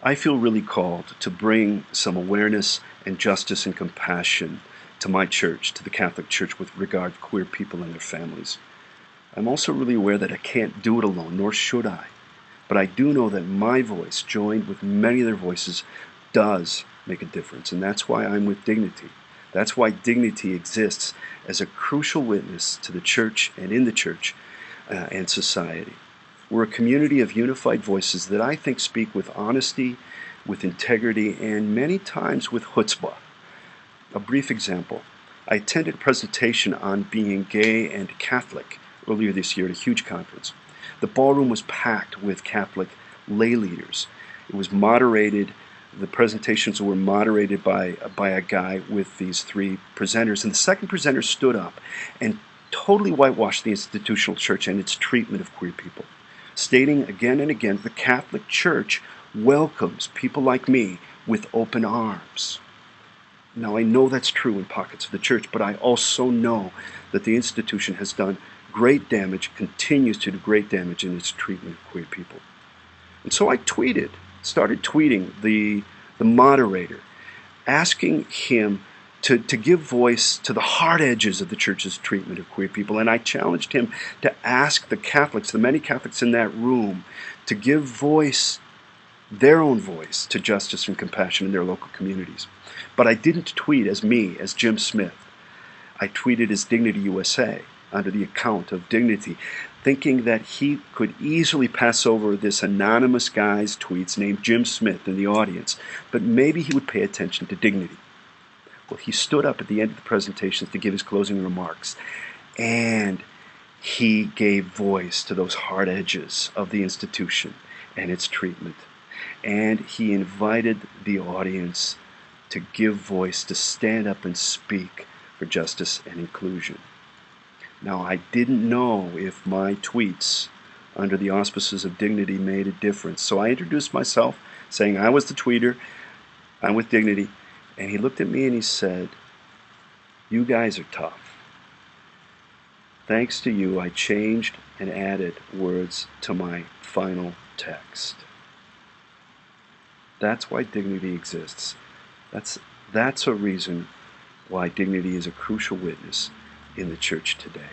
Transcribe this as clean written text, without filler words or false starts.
I feel really called to bring some awareness and justice and compassion to my church, to the Catholic Church, with regard to queer people and their families. I'm also really aware that I can't do it alone, nor should I. But I do know that my voice, joined with many other voices, does make a difference. And that's why I'm with Dignity. That's why Dignity exists as a crucial witness to the church and in the church and society. We're a community of unified voices that I think speak with honesty, with integrity, and many times with chutzpah. A brief example. I attended a presentation on being gay and Catholic earlier this year at a huge conference. The ballroom was packed with Catholic lay leaders. It was moderated, the presentations were moderated by a guy with these three presenters, and the second presenter stood up and totally whitewashed the institutional church and its treatment of queer people, stating again and again the Catholic Church welcomes people like me with open arms. Now, I know that's true in pockets of the church, but I also know that the institution has done great damage, continues to do great damage in its treatment of queer people. And so I started tweeting the moderator, asking him to give voice to the hard edges of the church's treatment of queer people. And I challenged him to ask the Catholics, the many Catholics in that room, to give voice, their own voice, to justice and compassion in their local communities. But I didn't tweet as me, as Jim Smith. I tweeted as DignityUSA under the account of Dignity, thinking that he could easily pass over this anonymous guy's tweets named Jim Smith in the audience, but maybe he would pay attention to Dignity. Well, he stood up at the end of the presentations to give his closing remarks, and he gave voice to those hard edges of the institution and its treatment. And he invited the audience to give voice, to stand up and speak for justice and inclusion. Now, I didn't know if my tweets under the auspices of Dignity made a difference, so I introduced myself, saying I was the tweeter, I'm with Dignity, and he looked at me and he said, "You guys are tough. Thanks to you, I changed and added words to my final text." That's why Dignity exists. That's a reason why Dignity is a crucial witness in the church today.